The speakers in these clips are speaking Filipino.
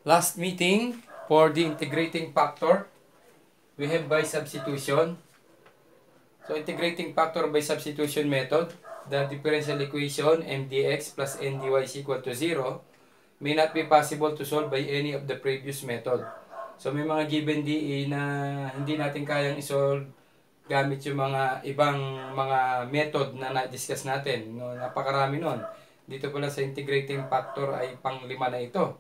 Last meeting for the integrating factor, we have by substitution. So integrating factor by substitution method, the differential equation mdx plus ndy is equal to 0 may not be possible to solve by any of the previous method. So may mga given DE na hindi natin kayang isolve gamit yung mga ibang mga method na na-discuss natin. No, napakarami nun. Dito pala sa integrating factor ay pang-5 na ito.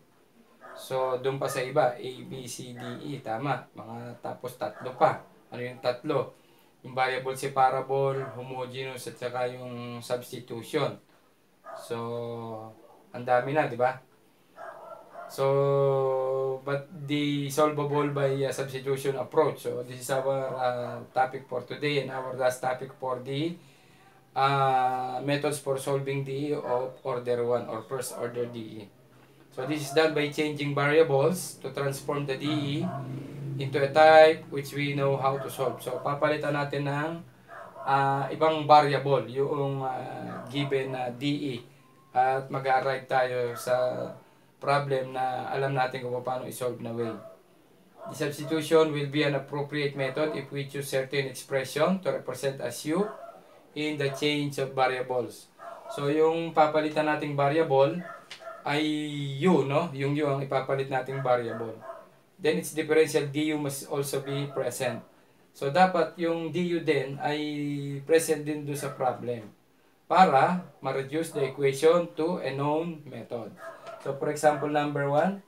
So, doon pa sa iba, A, B, C, D, E, tama. Mga tapos tatlo pa. Ano yung tatlo? Yung variable separable, homogeneous, at saka yung substitution. So, ang dami na, di ba? So, but the solvable by substitution approach. So, this is our topic for today and our last topic for the methods for solving DE of order 1 or first order DE. So this is done by changing variables to transform the DE into a type which we know how to solve. So papalitan natin ng ibang variable yung given na DE at mag-arrive tayo sa problem na alam natin kung paano i-solve na way. The substitution will be an appropriate method if we choose certain expression to represent as U in the change of variables. So yung papalitan nating variable ay U, no? Yung U ang ipapalit nating variable. Then its differential du must also be present. So dapat yung du din ay present din doon sa problem para ma-reduce the equation to a known method. So for example number 1,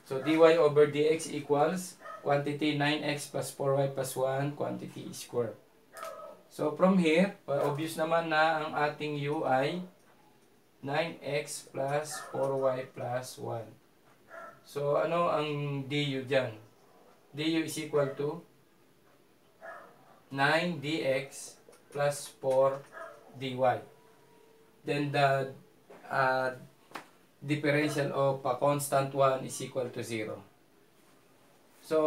so dy over dx equals quantity 9x plus 4y plus 1 quantity square. So from here, obvious naman na ang ating u ay 9x plus 4y plus 1. So, ano ang du dyan? Du is equal to 9dx plus 4dy. Then, the differential of a constant 1 is equal to 0. So,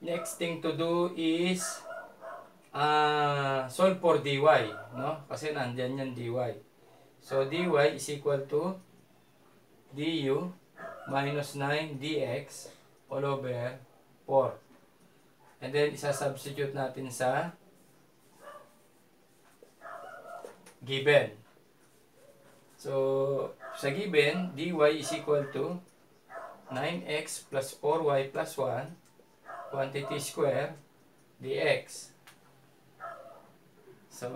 next thing to do is solve for dy, no? Kasi nandyan yan dy. So, dy is equal to du minus 9 dx all over 4. And then, isa-substitute natin sa given. So, sa given, dy is equal to 9x plus 4y plus 1 quantity square dx. So,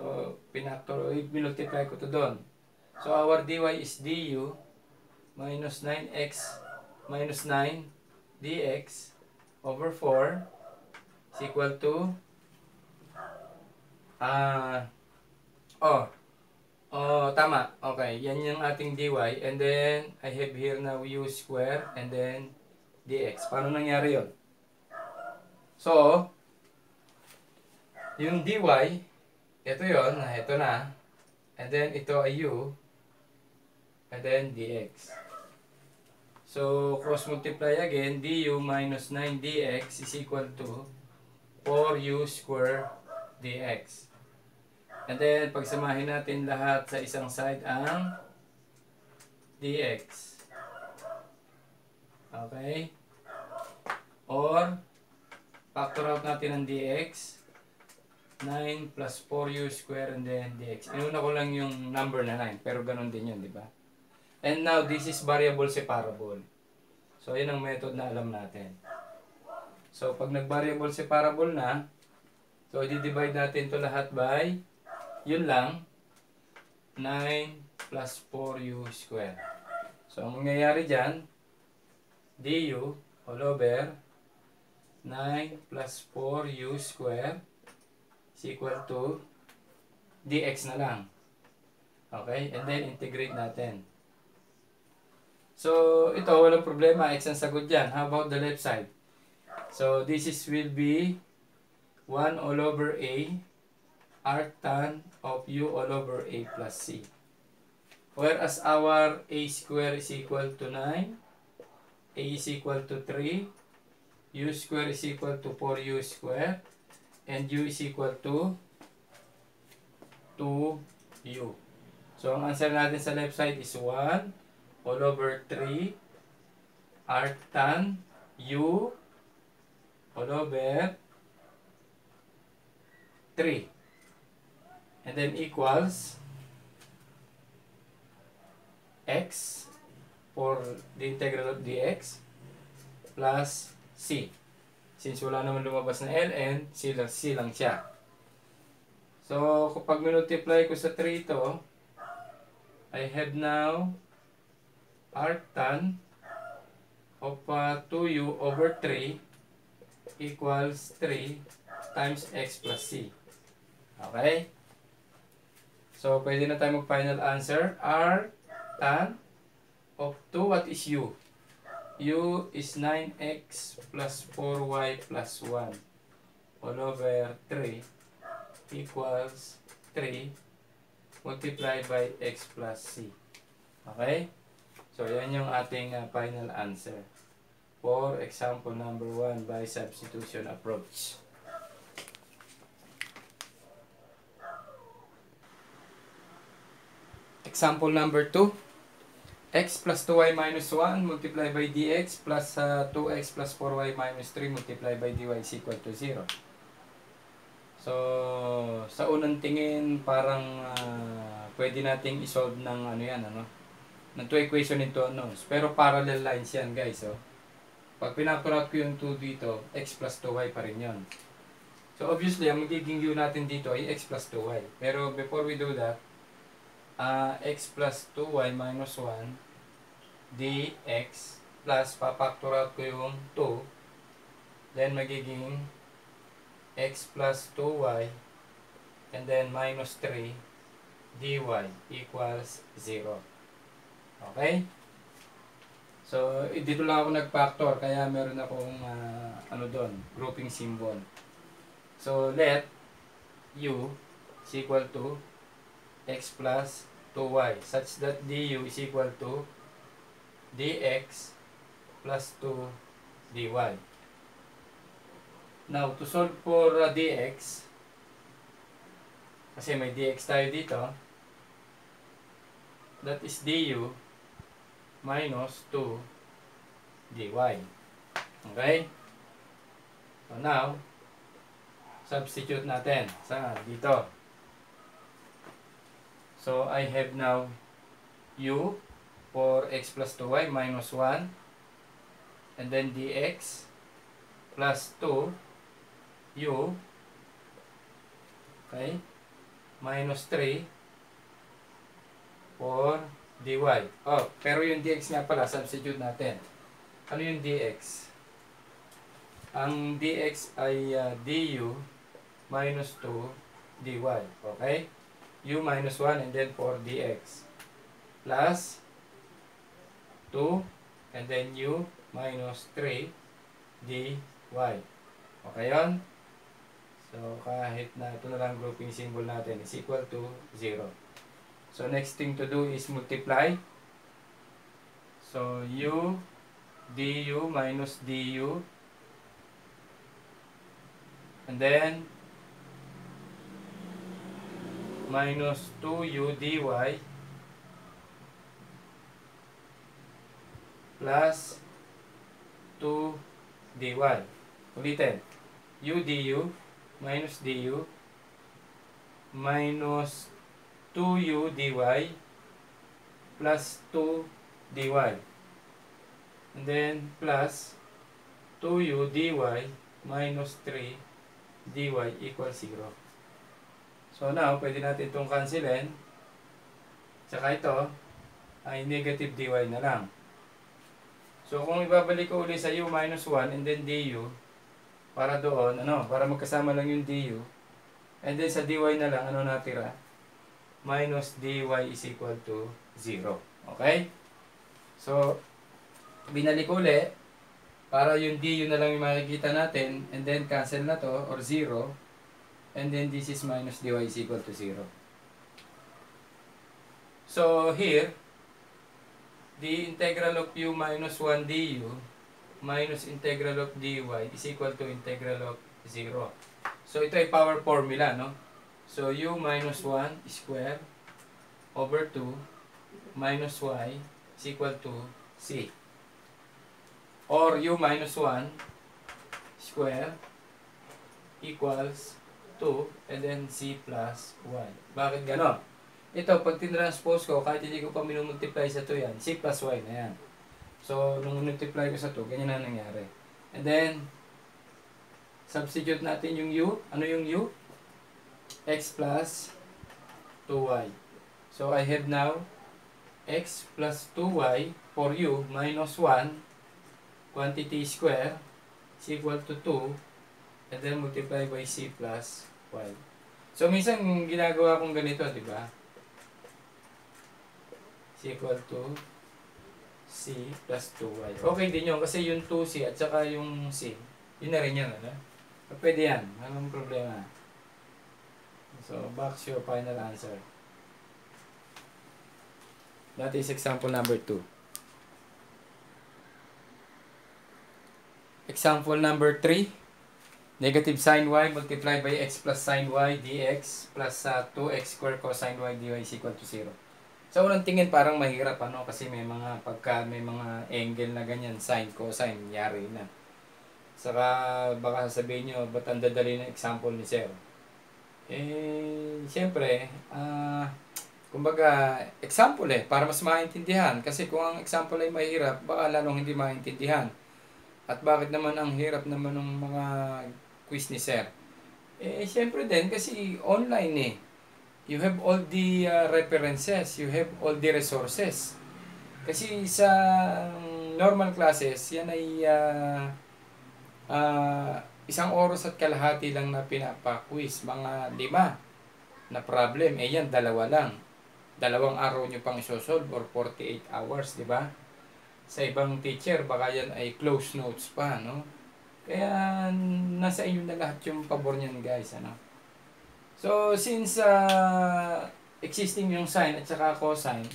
pinultiply ko to doon. So, our dy is du minus 9x minus 9 dx over 4 is equal to tama. Okay, yan yung ating dy. And then, I have here now u square and then dx. Paano nangyari yun? So, yung dy, ito yun, ito na. And then, ito ay u. And then, dx. So, cross multiply again. Du minus 9 dx is equal to 4u square dx. And then, pagsamahin natin lahat sa isang side ang dx. Okay? Or, factor out natin ang dx. 9 plus 4u square and then dx. Inuna ko lang yung number na 9, pero ganun din yun, di ba? And now, this is variable separable. So, yun ang method na alam natin. So, pag nag-variable separable na, so, i-divide natin to lahat by, yun lang, 9 plus 4u square. So, ang mangyayari dyan, du all over 9 plus 4u square is equal to dx na lang. Okay? And then, integrate natin. So, ito, walang problema. X ang sagot dyan. How about the left side? So, this is will be 1 all over A arctan of U all over A plus C. Whereas our A square is equal to 9, A is equal to 3, U square is equal to 4U square, and U is equal to 2U. So, ang answer natin sa left side is 1 all over 3 arctan u all over 3. And then equals x for the integral of dx plus c. Since wala naman lumabas na ln, c lang siya. So, kapag minultiply ko sa 3 ito, I have now arctan of 2u over 3 equals 3 times x plus c. Okay? So, pwede na tayo mag-final answer. Arctan of 2, what is u? U is 9x plus 4y plus 1 all over 3 equals 3 multiplied by x plus c. Okay? So, yan yung ating final answer for example number 1 by substitution approach. Example number 2. X plus 2y minus 1 multiplied by dx plus 2x plus 4y minus 3 multiplied by dy is equal to 0. So, sa unang tingin, parang pwede nating isolve ng ng two equation into unknowns. Pero parallel lines yan, guys. So, pag pinaparat ko yung 2 dito, x plus 2y pa rin yun. So, obviously, ang magiging u natin dito ay x plus 2y. Pero before we do that, x plus 2y minus 1 dx plus papactor out ko yung 2, then magiging x plus 2y and then minus 3 dy equals 0. Okay? So, dito lang ako nag-factor kaya meron akong doon, grouping symbol. So, let u is equal to x plus 2y such that du is equal to dx plus 2 dy. Now, to solve for dx, kasi may dx tayo dito, that is du minus 2 dy. Okay? So now, substitute natin sa dito. So, I have now u for x plus 2y minus 1 and then dx plus 2 u, okay, minus 3 for dy. Oh, pero yung dx nga pala, substitute natin. Ano yung dx? Ang dx ay du minus 2 dy. Okay? U minus 1 and then 4 dx plus 2 and then u minus 3 dy. Okay yun? So, kahit na ito na lang grouping symbol natin is equal to 0. So, next thing to do is multiply. So, u du minus du and then minus 2u dy plus 2 dy. Ulitin. U du minus du minus 2u dy plus 2 dy. And then plus 2u dy minus 3 dy equals 0. So now, pwede natin itong cancelin. Tsaka ito ay negative dy na lang. So kung ibabalik ko ulit sa u minus 1 and then du, para doon, para magkasama lang yung du. And then sa dy na lang, natira? Minus dy is equal to 0. Okay? So, binalik ulit para yung du na lang yung makikita natin and then cancel na to or 0. And then this is minus dy is equal to 0. So here, the integral of u minus 1 du minus integral of dy is equal to integral of 0. So ito ay power formula, no? So u minus 1 square over 2 minus y is equal to c. or u minus 1 square equals 2 and then c plus y. Bakit gano'n? Ito, pag tinranspose ko, kahit hindi ko pa minumultiply sa 2 yan, c plus y na yan. So, nung multiply ko sa 2, ganyan na nangyari. And then, substitute natin yung u. Ano yung u? X plus 2y. So, I have now x plus 2y for u minus 1 quantity square is equal to 2 and then multiply by c plus y. So, minsan ginagawa kong ganito, di ba? Is equal to c plus 2y. Okay din yun kasi yung 2c at saka yung c, yun na rin yan, ano? Pwede yan. Anong problema? So, box your final answer. That is example number 2. Example number 3. Negative sin y multiplied by x plus sin y dx plus 2x square cosine y dy is equal to 0. Sa unang tingin parang mahirap, ano? Kasi may mga may mga angle na ganyan, sin, cosine, yari na. Saka baka sasabihin nyo, ba't ang dadali ng example ni Sir? Siyempre, kumbaga, example para mas maintindihan. Kasi kung ang example ay mahirap, baka lalong hindi maintindihan. At bakit naman ang hirap naman ng mga quiz ni Sir? Siyempre din, kasi online You have all the references, you have all the resources. Kasi sa normal classes, yan ay 1 oras at kalahati lang na pinapa-quiz. Mga 5 na problem. Yan, 2 lang. 2 araw nyo pang isosolve or 48 hours, di ba? Sa ibang teacher, baka yan ay close notes pa, no? Kaya, nasa inyo na lahat yung pabor niyan, guys, ano? So, since existing yung sine at saka cosine,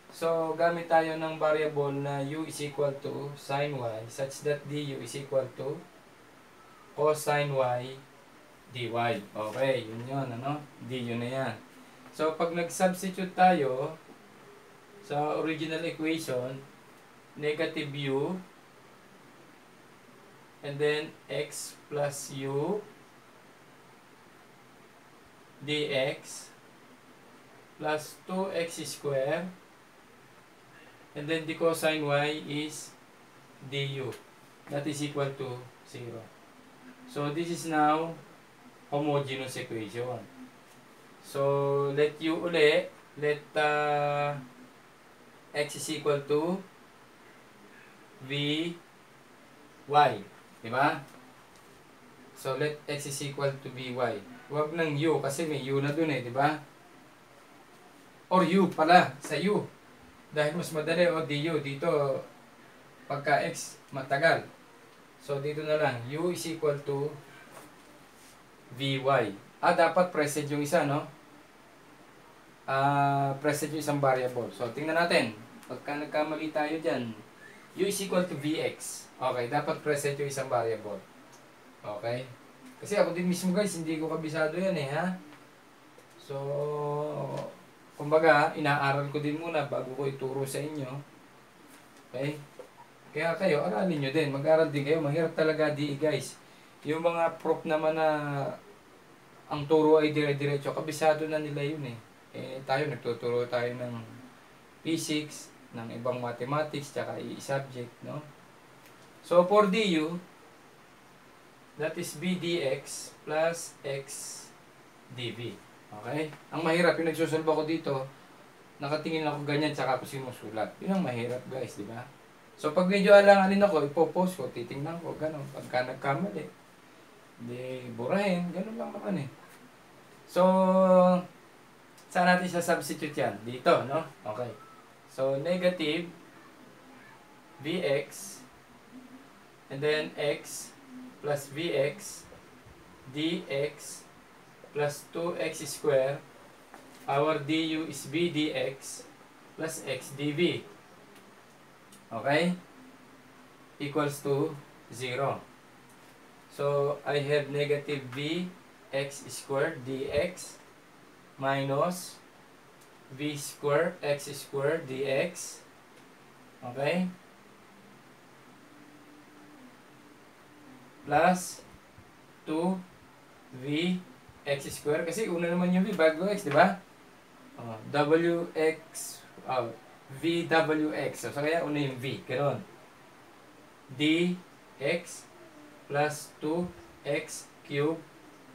so, gamit tayo ng variable na u is equal to sin y such that du is equal to cosine y dy. Okay, yun, ano? Du na yan. So, pag nag-substitute tayo sa original equation, negative u and then x plus u dx plus 2x square and then the cosine y is du. That is equal to 0. So, this is now homogeneous equation. So, let u uli, let x is equal to v y. Diba? So, let x is equal to vy. Huwag ng u kasi may u na dun diba? Or u pala, sa u. Dahil mas madali o du. Dito, pagka x matagal. So, dito na lang. U is equal to vy. Dapat present yung isa, no? Present yung isang variable. So, tingnan natin. Pagka nagkamali tayo dyan, u is equal to vx. Okay, dapat present yung isang variable. Okay? Kasi ako din mismo, guys, hindi ko kabisado yan ha? So, kumbaga, inaaral ko din muna bago ko ituro sa inyo. Okay? Kaya kayo, aralin nyo din. Mag-aral din kayo. Mahirap talaga guys. Yung mga proof naman na ang turo ay dire-diretso, kabisado na nila yun tayo, nagtuturo tayo ng physics, ng ibang mathematics, tsaka i-subject, no? So, for du, that is b dx plus x dv. Okay? Ang mahirap, yung nagsusolve ako dito, nakatingin ako ganyan, tsaka ako sinusulat. Yun ang mahirap, guys, di ba? So, pag medyo alanganin ako, ipopost ko, titingnan ko, gano'n. Pagka nagkamali, di burahin, gano'n lang naman So, saan natin siya substitute yan? Dito, no? Okay. So, negative vx and then x plus vx dx plus 2x square. Our du is b dx plus x dv. Okay? Equals to 0. So, I have negative vx squared dx minus v squared x squared dx. Okay? plus 2v x square. Kasi una naman yung v bago x, di ba? wx, vwx. So, kaya una yung v. Ganoon. dx plus 2x cube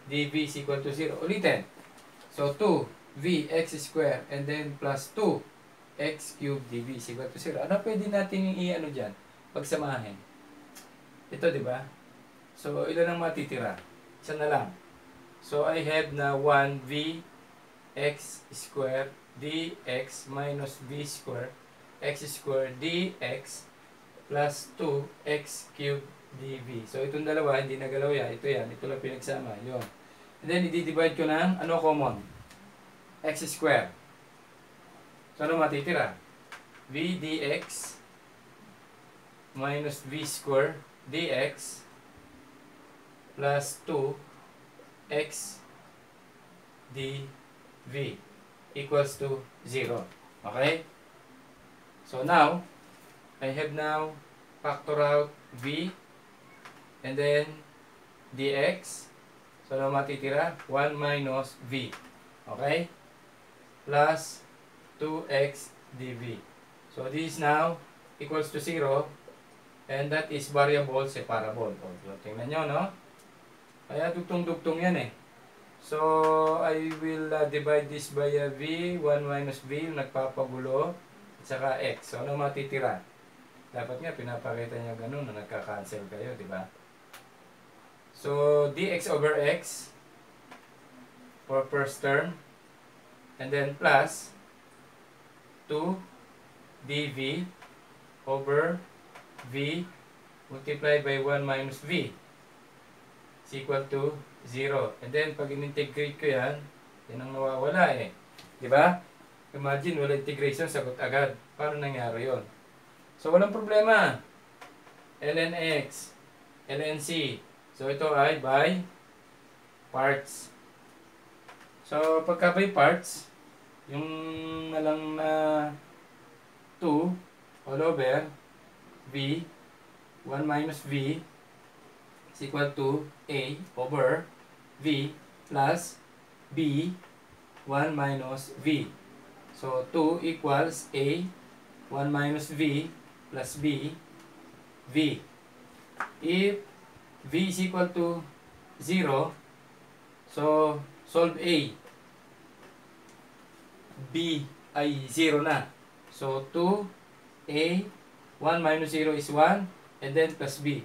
dv is equal to 0. Ulitin. So, 2v x square and then plus 2x cube dv is equal to 0. Ano pwede natin i-ano dyan? Pagsamahin. Ito, di ba? So, ilan ang matitira? Isa na lang. So, I have na 1v x square dx minus v square x square dx plus 2x cube dv. So, itong dalawa, hindi nagalaw yan. Ito yan. Ito lang pinagsama. Yun. And then, i-divide ko ng ano common? X square. So, ano matitira? V dx minus v square dx plus 2x dv equals to 0. Okay? So, now, I have now factor out v and then dx. So, ano matitira? 1 minus v. Okay? Plus 2x dv. So, this is now equals to 0 and that is variable separable. So, tingnan nyo, no? Kaya dugtong-dugtong yan eh. So, I will divide this by v, 1 minus v, nagpapagulo, at saka x. So, ano matitira? Dapat nga, pinapakita niya ganun na nagka-cancel kayo, di ba? So, dx over x for first term. And then plus 2 dv over v multiplied by 1 minus v is equal to 0. And then, pag in-integrate ko yan, yan ang nawawala eh. Di ba? Imagine, wala integration, sagot agad. Paano nangyari yon? So, walang problema. ln x, ln c. So, ito ay by parts. So, pagka by parts, yung nalang na 2 all over v, 1 minus v is equal to a over v plus b, 1 minus v. So, 2 equals a, 1 minus v plus b, v. If v is equal to 0, so solve a. B ay 0 na. So 2a, 1 minus 0 is 1, and then plus b.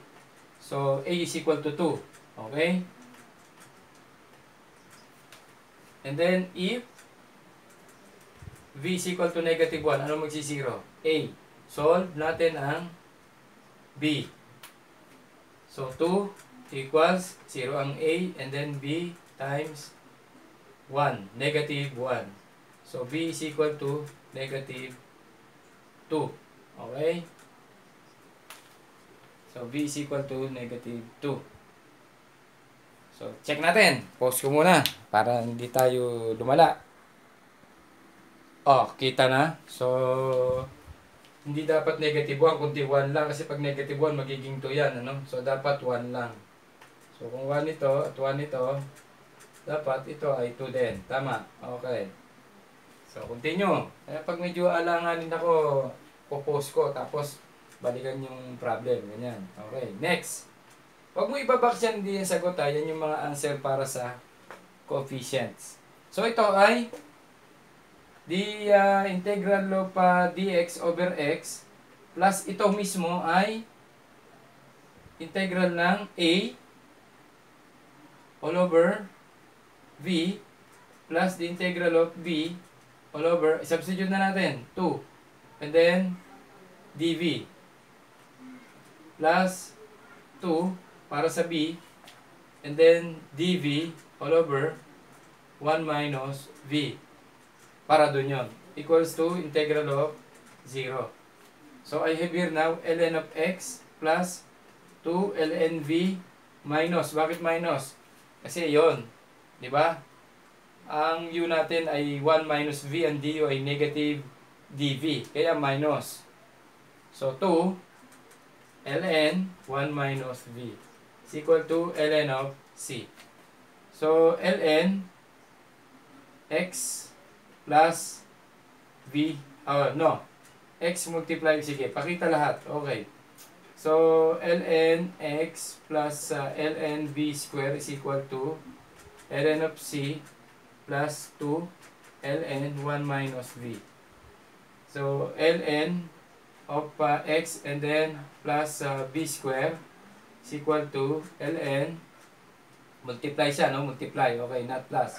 So a is equal to 2. Okay? And then if v is equal to negative 1, ano magsi-0? A. Solve natin ang b. So 2 equals 0 ang a, and then b times 1, negative 1. So b is equal to negative 2. Okay? So b is equal to negative 2. So check natin. Pause ko muna para hindi tayo lumala. Oh, kita na. So hindi dapat negative 1 kundi 1 lang, kasi pag negative 1 magiging 2 yan, ano? So dapat 1 lang. So kung 1 ito at 1 ito, dapat ito ay 2 din. Tama. Okay. So continue. Kaya pag medyo alanganin ako, po-pause ko tapos balikan yung problem. Ganyan. Okay. Next. Huwag mo ibabox yan, hindi yung sagot ha. Yan yung mga answer para sa coefficients. So ito ay the integral of dx over x plus ito mismo ay integral ng a all over v plus the integral of v all over, substitute na natin 2 and then dv plus 2 para sa b and then dv all over 1 minus v para dun yun. Equals to integral of 0. So, I have here now ln of x plus 2 ln v minus. Bakit minus? Kasi yon, di ba? Ang u natin ay 1 minus v, ang du ay negative dv. Kaya minus. So, 2 ln 1 minus v is is equal to ln of c. So, ln x plus v, no, x multiply, sige, pakita lahat, okay. So, ln x plus ln v square is equal to ln of c plus 2 ln 1 minus v. So, ln of x and then plus v square is equal to ln, multiply siya, no? Multiply, okay, not plus.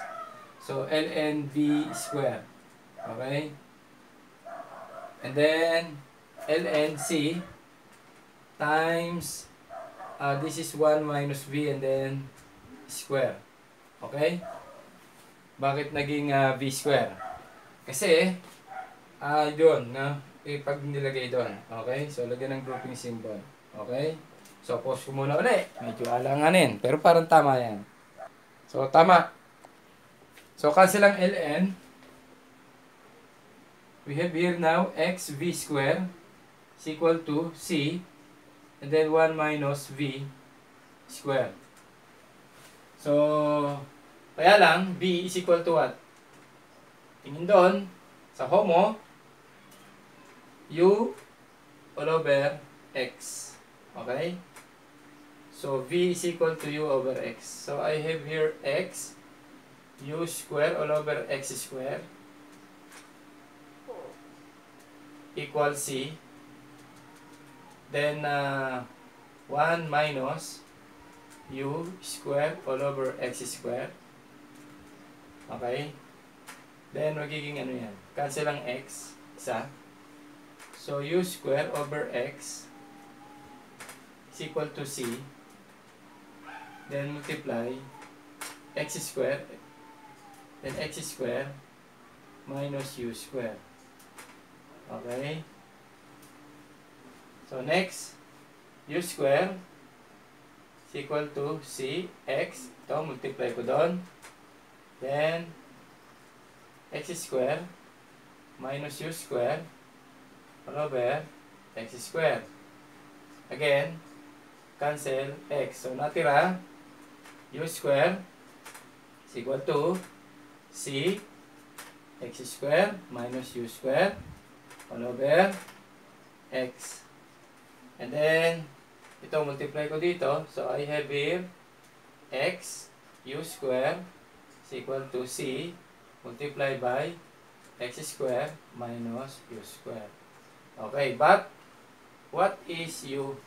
So, ln v square, okay? And then, ln c times, this is 1 minus v and then square, okay? Bakit naging v square? Kasi, yun, no? Pag nilagay doon, okay? So, lagyan ng grouping symbol, okay? So, pause ko muna ulit. Medyo alanganin, pero parang tama yan. So, tama. So, cancel ang ln. We have here now x v square is equal to c and then 1 minus v square. So, kaya lang, v is equal to what? Tingin doon, sa homo, u all over x. Okay? So, v is equal to u over x. So, I have here x, u square all over x square equal c. Then, 1 minus u square all over x square. Okay? Then, magiging ano yan? Cancel ang x. Isa. So, u square over x is equal to c. Then, multiply x square. Then, x square minus u square. Okay? So, next, u square is equal to c, x. Ito, multiply ko doon. Then, x square minus u square all over x square. Again, cancel x. So, natira, u square is equal to c, x square minus u square all over x. And then, ito, multiply ko dito. So, I have here x, u square is equal to c multiply by x square minus u square. Okay, but what is u?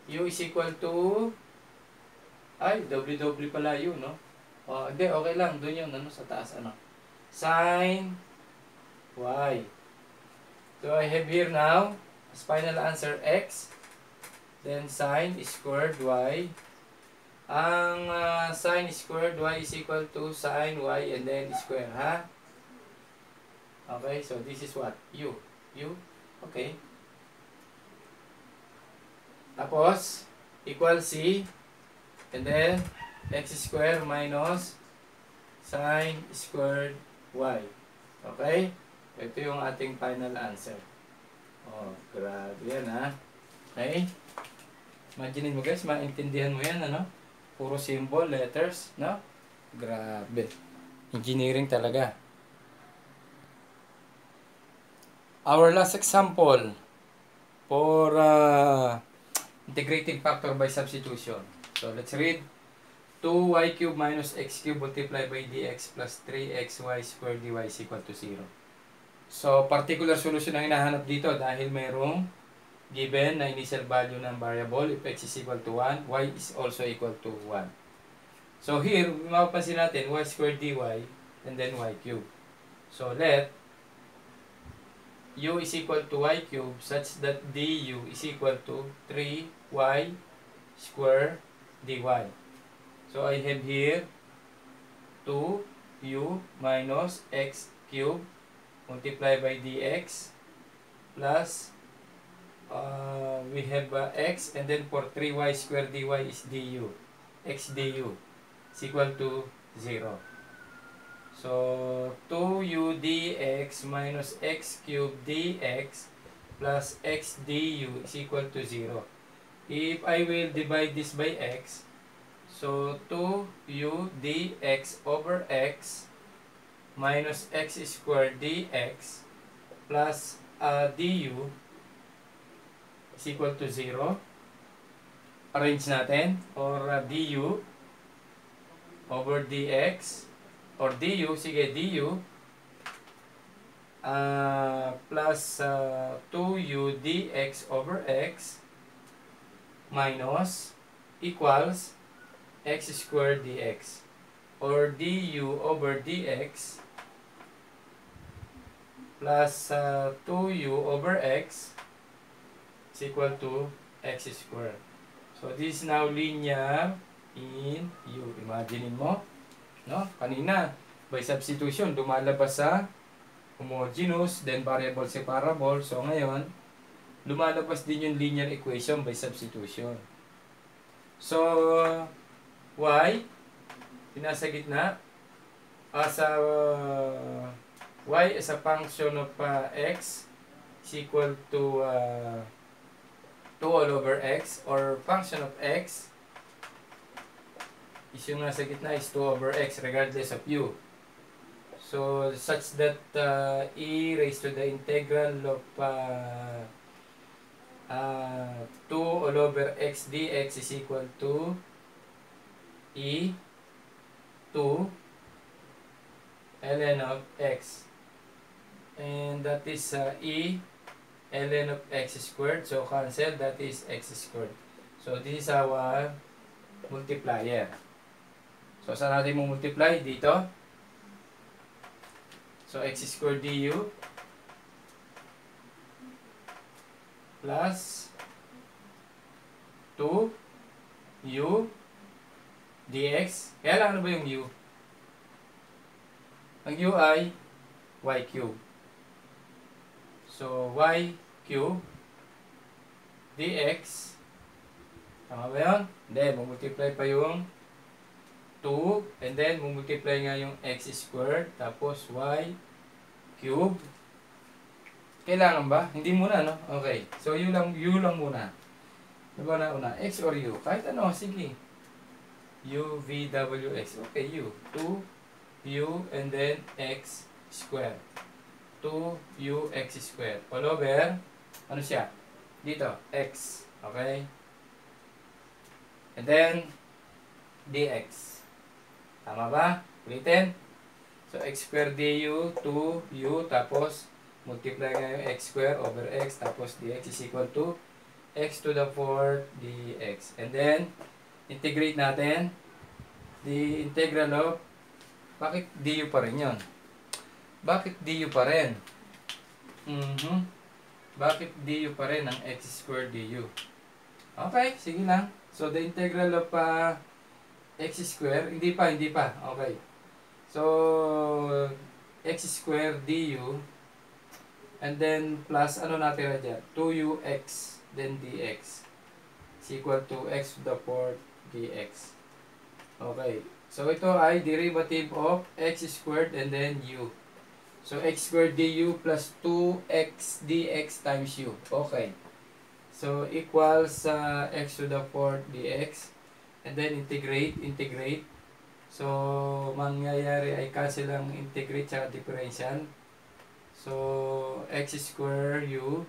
U is equal to, doble-doble pala u, no? Hindi, okay lang. Doon yun, sa taas, sin y. So, I have here now, as final answer, x, then sin squared y. Ang sin squared y is equal to sin y and then square, ha? Okay, so this is what? U. Okay. Tapos, equal c, and then x square minus sin squared y. Okay? Ito yung ating final answer. Oh, grabe yan, ha? Okay? Imagine mo guys, maintindihan mo yan, ano? Puro symbol, letters, no? Grabe. Engineering talaga. Our last example for integrating factor by substitution. So, let's read. 2y cubed minus x cubed multiplied by dx plus 3xy squared dy is equal to 0. So, particular solution ang hinahanap dito dahil mayroong given na initial value ng variable. If x is equal to 1, y is also equal to 1. So, here, mapapansin natin y squared dy and then y cubed. So, let u is equal to y cubed such that du is equal to 3y square dy. So, I have here 2u minus x cubed multiplied by dx plus we have x and then for 3y square dy is du. X du is equal to 0. So, 2u dx minus x cubed dx plus x du is equal to 0. if I will divide this by x, so 2u dx over x minus x squared dx plus du is equal to 0. Arrange natin, or du over dx, or du, sige, du plus 2u dx over x minus equals x squared dx, or du over dx plus 2u over x is equal to x squared. So this is now linear in u. Imagine mo, no? Kanina, by substitution, lumalabas sa homogeneous, then variable separable. So ngayon, lumalabas din yung linear equation by substitution. So, y, pinasa gitna, as a y as a function of x is equal to 2 all over x, or function of x is yung nasa gitna is 2 over x regardless of u. So, such that e raised to the integral of 2 all over x dx is equal to e 2 ln of x. And that is e ln of x squared. So, cancel. That is x squared. So, this is our multiplier. So, saan natin mo multiply? Dito. So, x squared du plus 2u dx. Kaya lang, ano ba yung u? Ang u ay y cube. So, y cube dx. Tama ba yun? Then, multiply pa yung 2. And then, multiply nga yung x squared. Tapos, y cube. Kailangan ba? Hindi muna, no? Okay. So, u lang muna. Ano ba na una? X or u? Kahit ano, sige. u, v, w, x. Okay, u. 2, u, and then x squared. 2u x squared. All over, ano siya? Dito, x. Okay? And then, dx. Tama ba? Ulitin. So, x squared du, 2u, tapos, multiply nga yung x squared over x, tapos dx is equal to x to the 4 dx. And then, integrate natin. The integral of, bakit du pa rin yun? Bakit du pa rin? Bakit du pa rin ang x squared du? Okay, sige lang. So, the integral of x squared, hindi pa. Okay. So, x squared du, and then plus, ano natin na dyan? 2ux, then dx is equal to x to the 4 dx. Okay. So, ito ay derivative of x squared and then u. So, x squared du plus 2x dx times u. Okay. So, equals x to the 4 dx. And then, integrate. So, mangyayari ay cancel ang integrate sa differential. So, x squared u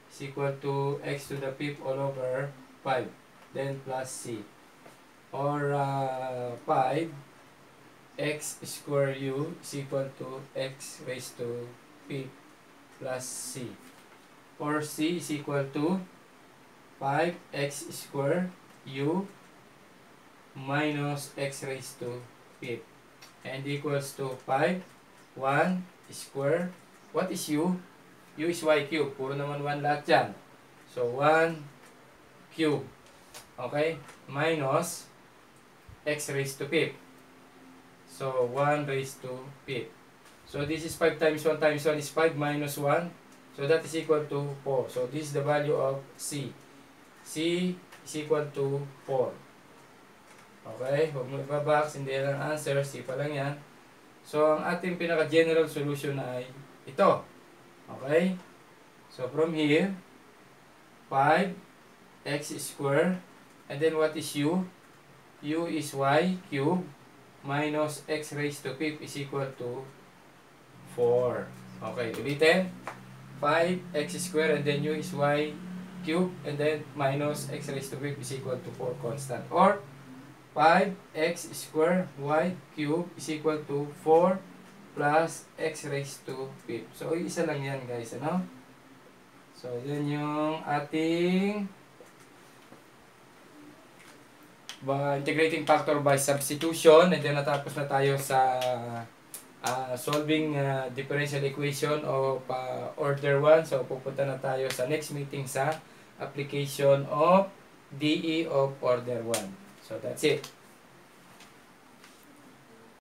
is equal to x to the 5th all over 5. Then, plus c. Or 5 x squared u is equal to x raised to 5 plus c. Or c is equal to 5x squared u minus x raised to 5. And equals to 5, 1 square. What is u? U is y cube. Puro naman 1 lahat yan. So, 1 cube. Okay? Minus x raised to 5. So, 1 raised to 5. So, this is 5 times 1 times 1 is 5 minus 1. So, that is equal to 4. So, this is the value of c. C is equal to 4. Okay? Huwag mo ibabox. Hindi yan ang answer. C pa lang yan. So, ang ating pinaka-general solution ay ito. Okay? So, from here, 5 x square. And then what is u? U is y cube minus x raised to 5 is equal to 4. Okay, ulitin. 5x square and then u is y cube and then minus x raised to 5 is equal to 4 constant. Or 5x square y cube is equal to 4 plus x raised to 5. So, isa lang yan guys, ano? So, yan yung ating integrating factor by substitution. And then natapos na tayo sa solving differential equation of order 1. So, pupunta na tayo sa next meeting sa application of DE of order 1. So, that's it.